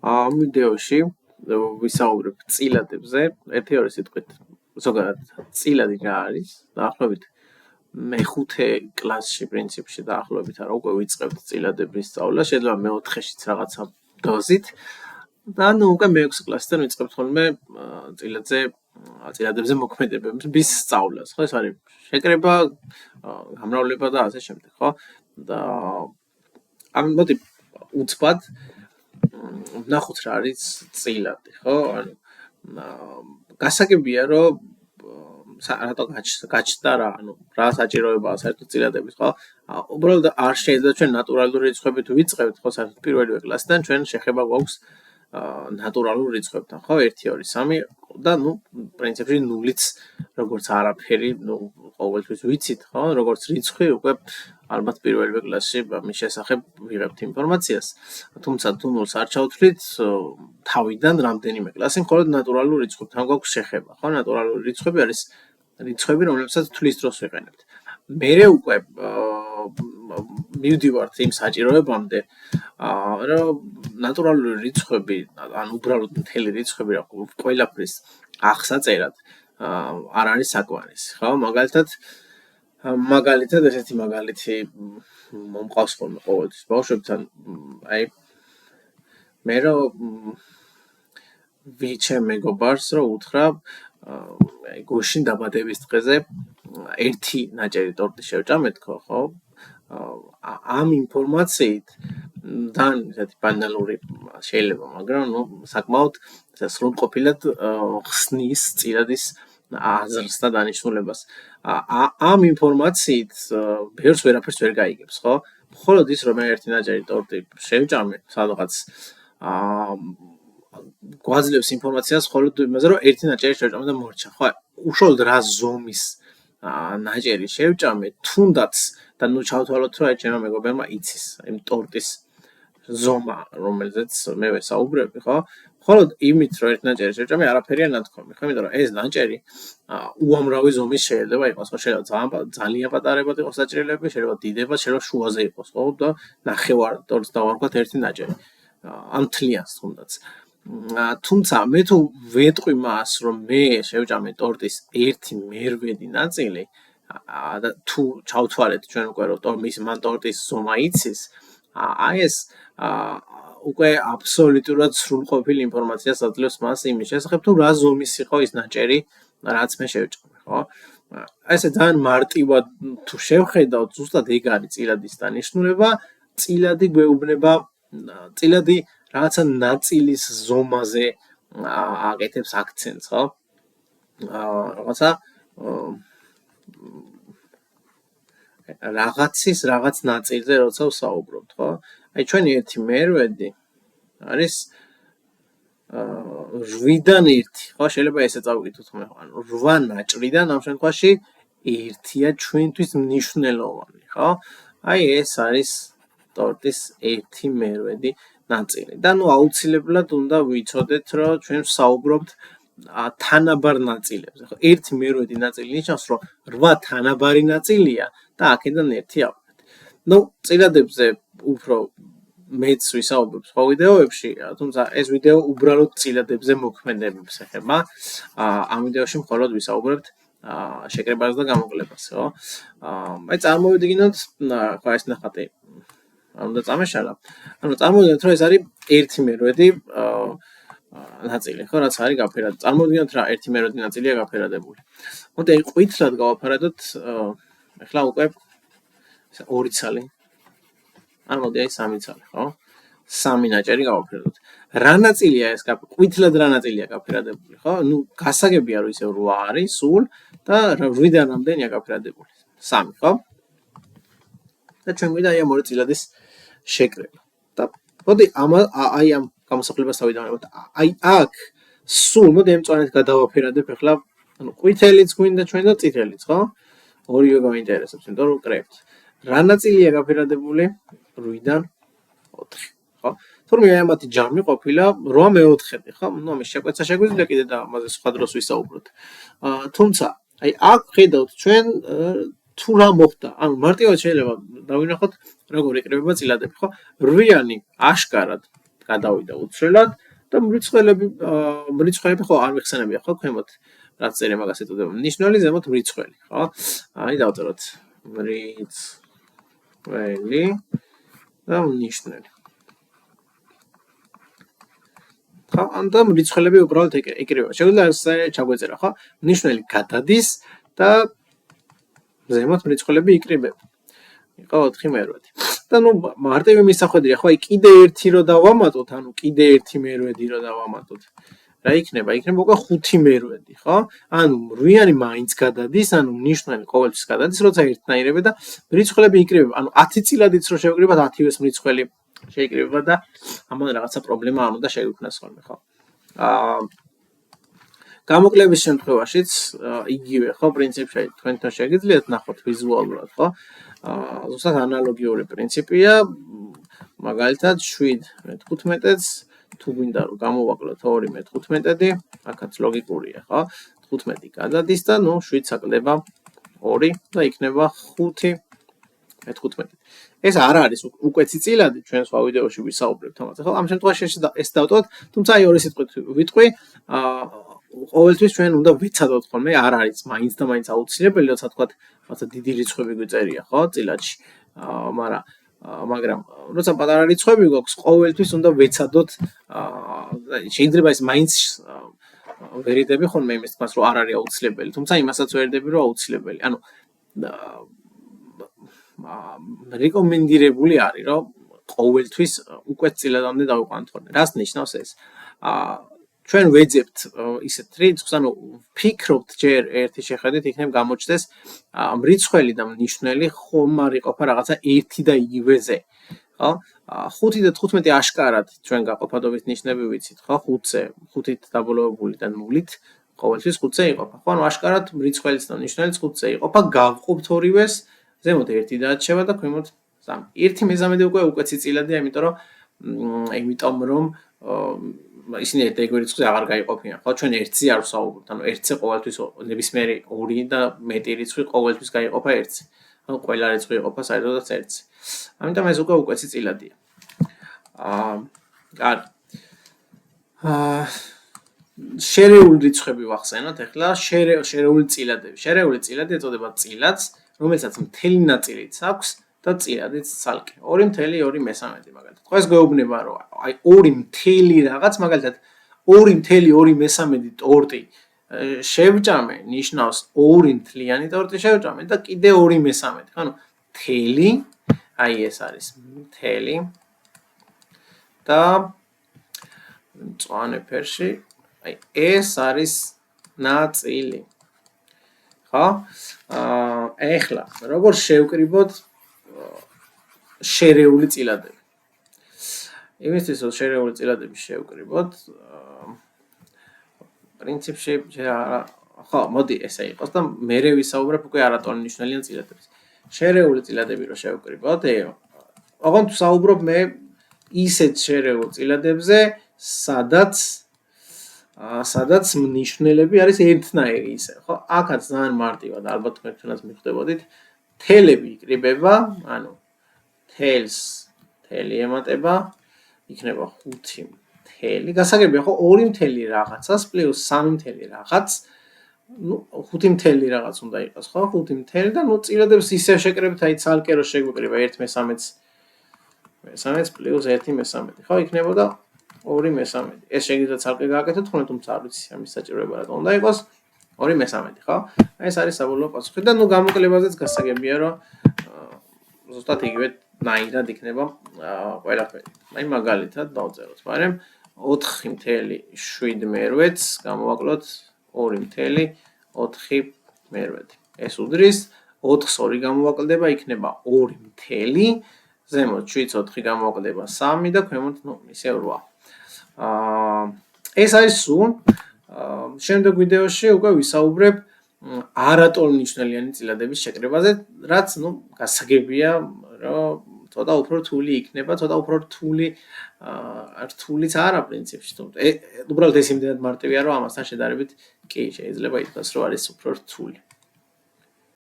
ამ ვიდეოში ვისაუბრებ წილადებზე, ერთი-ორი სიტყვით. ზოგადად წილადი რა არის? დაახლოებით მეხუთე კლასში პრინციპში დაახლოებით არა უკვე ვიწყებთ წილადების სწავლა, შეიძლება მეოთხეშიც რაღაცა დოზით და უკვე მეექვსე კლასიდან ვიწყებთ ხოლმე წილადებზე მოქმედებების სწავლას, ხო? ეს არის შეკრება, გამრავლება და ასე შემდეგ, ხო? და მოდი უცბად ვნახოთ რა არის წილადი, ხო? ანუ გასაგებია რომ რატო გაჩნდა რა, ანუ რა საჭიროებაა საერთოდ წილადების, ხო? უბრალოდ არ შეიძლება ჩვენ ნატურალური რიცხვებით ვიწყებთ, ხო, საერთოდ პირველივე კლასიდან ჩვენ შეხება გვაქვს ნატურალურ რიცხვებთან, ხო? 1 2 3 და პრინციპში ნულიც როგორც არაფერი, ყოველთვის ვიცით, ხო? როგორც რიცხვი უკვე ალბათ პირველივე კლასში მის შესახებ ვიღებთ ინფორმაციას. თუმცა თუ ნულს არ ჩავთვლით, თავიდან რამდენიმე კლასი მხოლოდ ნატურალურ რიცხვებთან გვაქვს შეხება, ხო? ნატურალური რიცხვები არის რიცხვები, რომლებსაც თვლის დროს ვიყენებთ. მერე უკვე მივდივართ იმ საჭიროებამდე, რომ ნატურალური რიცხვები, ან უბრალოდ მთელი რიცხვები რა ყველაფრის აღსაწერად არ არის საკმარისი, ხო? მაგალითად ესეთი მაგალითი მომყავს ხოლმე ყოველთვის ბავშვებთან, აი მე რომ ვიჩემ მეგობარს რომ უთხრა აი გუშინ დაბადების დღეზე ერთი ნაჭერი ტორტი შევჭამეთ, ხო? ამ ინფორმაციით ძალიან ისეთი ბანალური შეიძლება, მაგრამ საკმაოდ სრულყოფილად ხსნის წილადის აზრს და დანიშნულებას. ამ ინფორმაციით ბევრს ვერაფერს ვერ გაიგებს, ხო? მხოლოდ ის რომ მე ერთი ნაჭერი ტორტი შევჭამე სადღაც გვაძლევს ინფორმაციას მხოლოდ იმაზე რომ ერთი ნაჭერი შევჭამე და მორჩა, ხო? უშუალოდ რა ზომის ნაჭერი შევჭამე, თუნდაც და ჩავთვალოთ რომ აი ჩემო მეგობარმა იცის იმ ტორტის ზომა, რომელზეც მე ვესაუბრები, ხო? მხოლოდ იმით რომ ერთ ნაჭერი შევჭამე, არაფერია ნათქვამი, ხო? იმიტომ რომ ეს ნაჭერი უამრავი ზომის შეიძლება იყოს, ხო? შეიძლება ძალიან პატარებად იყოს საჭიროებები, შეიძლება დიდებად, შეიძლება შუაზე იყოს, ხო? და ნახევარ ტორტს დავარქვათ ერთი ნაჭერი. ან თლიანს თუნდაც. თუმცა მე თუ ვეტყვი მას, რომ მე შევჭამე ტორტის ერთი მერვედი ნაწილი და თუ ჩავთვალეთ ჩვენ უკვე რომ მან ტორტის ზომა იცის, აი ეს უკვე აბსოლუტურად სრულყოფილ ინფორმაციას აძლევს მას იმის შესახებ, თუ რა ზომის იყო ის ნაჭერი, რაც მე შევჭამე, ხო? ესე ძალიან მარტივად თუ შევხედავთ, ზუსტად ეგ არის წილადის დანიშნულება. წილადი გვეუბნება, წილადი რაღაცა ნაწილის ზომაზე აკეთებს აქცენტს, ხო? რაღაცა რაღაცის რაღაც ნაწილზე როცა ვსაუბრობთ, ხო? აი ჩვენი ერთი მერვედი არის 8-დან 1, ხო? შეიძლება ესე წავიკითხოთ ხოლმე, ანუ 8 ნაჭრიდან ამ შემთხვევაში ერთია ჩვენთვის მნიშვნელოვანი, ხო? აი ეს არის ტორტის ერთი მერვედი ნაწილი. და აუცილებლად უნდა ვიცოდეთ, რომ ჩვენ ვსაუბრობთ თანაბარ ნაწილებზე, ხო? ერთი მერვედი ნაწილი ნიშნავს, რომ 8 თანაბარი ნაწილია და აქედან ერთი ავიღეთ. წილადებზე უფრო მეც ვისაუბრებ სხვა ვიდეოებში, თუმცა ეს ვიდეო უბრალოდ წილადებზე მოქმედებებს ეხება. ამ ვიდეოში მხოლოდ ვისაუბრებთ შეკრებას და გამოკვლევას, ხო? აი წარმოვიდგინოთ, ხო ეს ნახატი უნდა წამეშალა. ანუ წარმოვიდგინოთ, რომ ეს არის ერთი მერვედი ნაწილი, ხო, რაც არის გაფერადი. წარმოვიდგინოთ რა ერთი მერვედი ნაწილია გაფერადებული. მოდი აი ყვითლად გავაფერადოთ, ახლა უკვე 2 ცალი. ან მოდი აი 3 ცალი, ხო? 3 ნაჭერი გავაფერადოთ. რა ნაწილია ეს ყვითლად რა ნაწილია გაფერადებული, ხო? გასაგებია რომ ისევ 8 არის სულ და 8-დან რამდენია გაფერადებული? 3, ხო? და ჩვენ გვინდა აი ამ ორი წილადის შეკრება. და მოდი აი ამ გამოსახულებას დავიდანებოთ. აი აქ სულ მოდი მწვანედ გადავაფერადებ ახლა, ანუ ყვითელიც გვინდა ჩვენ და წითელიც, ხო? ორივე გვაინტერესებს, იმიტომ რომ კრებთ. რა ნაწილია გაფერადებული? 8-დან 4, ხო? თურმე აი ამათი ჯამი ყოფილა 8/4, ხო? ამის შეკვეცა შეგვიძლია კიდე და ამაზე სხვა დროს ვისაუბროთ. თუმცა აი აქ ხედავთ ჩვენ თუ რა მოხდა, ანუ მარტივად შეიძლება დავინახოთ როგორ იკრიბება წილადები, ხო? 8-იანი აშკარად გადავიდა უცვლელად და მრიცხველი ხო არ მიხსენებია ხო ქვემოთ რაც წერია მაგას ეტყობა ნიშნული ზემოთ მრიცხველი ხო აი დავწეროთ მრიცხველი და ნიშნული ხო და მრიცხველები უბრალოდ ეკრიბება შეგვიძლია ეს ჩაგვეწერა ხო ნიშნული გადადის და ზემოთ მრიცხველები იკრიბება იყო 4 მერვედი და ნუ მარტივი მისახვედრია ხო აი კიდე ერთი რო დავამატოთ ანუ კიდე ერთი მერვედი რო დავამატოთ რა იქნება უკვე 5 მერვედი ხო ანუ მრვიანი მაინც გადადის ანუ ნიშნული ყოველთვის გადადის როცა ერთნაირები და მრიცხველები იკრიბება ანუ 10 წილადიც რო შევკრიბოთ 10-ვეს მრიცხველი შეიკრიბება და ამან რაღაცა პრობლემა არ უნდა შეგვიქმნას ხოლმე ხო გამოკლების შემთხვევაშიც იგივე ხო პრინციპი თქვენთან შეგიძლიათ ნახოთ ვიზუალურად ხო ზუსტად ანალოგიური პრინციპია მაგალითად 7-15-ს თუ გვინდა რომ გამოვაკლოთ 2-15-დი აქაც ლოგიკურია ხო 15 გადადის და ნუ 7 აკლდება 2 და იქნება 5-15 ეს არ არის უკვეცი წილადი ჩვენ სხვა ვიდეოში ვისაუბრებთ ამაზე ხო ამ შემთხვევაში ეს დავტოვოთ თუმცა აი ორი სიტყვით ვიტყვი ყოველთვის ჩვენ უნდა ვიცადოთ ხოლმე არ არის მაინც და მაინც აუცილებელი როცა თქვა რაღაცა დიდი რიცხვები გვიწერია ხო წილადში მაგრამ როცა პატარა რიცხვები გვაქვს ყოველთვის უნდა ვიცადოთ შეიძლება ეს მაინც ვერიდები ხოლმე იმის თქმას რომ არ არის აუცილებელი თუმცა იმასაც ვერიდები რომ აუცილებელი ანუ რეკომენდირებული არის რომ ყოველთვის უკვე წილადამდე დავიყვანოთ ხოლმე რას ნიშნავს ეს ჩვენ ვეძებთ ისეთ რიცხვს ანუ ფიქრობთ ჯერ ერთი შეხედვით იქნებ გამოჩნდეს მრიცხველი და ნიშნული ხომ არ იყოფა რაღაცა ერთი და იგივეზე ხო 5 და 15 აშკარად ჩვენ გაყოფადობით ნიშნები ვიცით ხო 5-ზე 5-ით დაბოლოებული და 0-ით ყოველთვის 5-ზე იყოფა ხო ანუ აშკარად მრიცხველიც და ნიშნულიც 5-ზე იყოფა გავყოფთ ორივეს ზემოთ 1 დაარჩება და ქვემოთ 3 1/3 უკვე უკვეცი წილადია იმიტომ რომ ისინი ერთ რიცხვზე აღარ გაიყოფიან ხო ჩვენ 1-ზე არ ვსაუბრობთ ანუ 1-ზე ყოველთვის ნებისმიერი 2 და მეტი რიცხვი ყოველთვის გაიყოფა 1-ზე ანუ ყველა რიცხვი იყოფა საერთოდაც 1-ზე ამიტომ ეს უკვე უკვეცი წილადია შერეული რიცხვები ვახსენოთ ახლა შერეული წილადი ეწოდება წილადს რომელსაც მთელი ნაწილიც აქვს და წილადიც ცალკე 2.2 მაგალითად ხო ეს გვეუბნება რომ აი 2 რაღაც მაგალითად 2.2 ტორტი შევჭამე ნიშნავს 2 ტორტი შევჭამე და კიდე 2/3 ხო ანუ მთელი აი ეს არის მთელი და მწვანე ფერში აი ეს არის ნაწილი ხო ეხლა როგორ შევკრიბოთ შერეული წილადები იმისთვის რომ შერეული წილადები შევკრიბოთ პრინციპში ხო მოდი ესე იყოს და მერე ვისაუბრებ უკვე არატოლ ნიშნულიან წილადებს შერეული წილადები რო შევკრიბოთ ოღონდ ვსაუბრობ მე ისეთ შერეულ წილადებზე სადაც ნიშნულები არის ერთნაირი ისე ხო აქაც ძალიან მარტივად ალბათ თქვენაც მიხვდებოდით თელები იკრიბება ანუ თელს თელი ემატება იქნება 5 მთელი გასაგებია ხო 2 მთელი რაღაცას პლუს 3 მთელი რაღაც ნუ 5 მთელი რაღაც უნდა იყოს ხო 5 მთელი და ნუ წილადებს ისე შეკრებთ აი ცალკე რო შეგვიკრიბა 1/3 პლუს 1/3 ხო იქნებოდა 2/3 ეს შეიძლება ცალკე გააკეთოთ ხოლმე თუმცა არ ვიცი ამის საჭიროება რა უნდა იყოს 2/3 ხო აი ეს არის საბოლოო პასუხი და ნუ გამოკლებაზეც გასაგებია რომ ზუსტად იგივე ნაირად იქნება ყველაფერი აი მაგალითად დავწეროთ მაგრამ 4.7 გამოვაკლოთ 2.4 ეს უდრის 4-ს 2 გამოვაკლდება იქნება 2 ზემოთ 7-4 გამოვაკლდება 3 და ქვემოთ ნუ ისე 8 ეს არის სულ შემდეგ ვიდეოში უკვე ვისაუბრებ არატოლ ნიშნულიანი წილადების შეკრებაზე რაც ნუ გასაგებია რომ ცოტა უფრო რთული იქნება ცოტა უფრო რთულიც არა პრინციპში თუმცა უბრალოდ ეს იმდენად მარტივია რომ ამასთან შედარებით კი შეიძლება ითქვას რომ არის უფრო რთული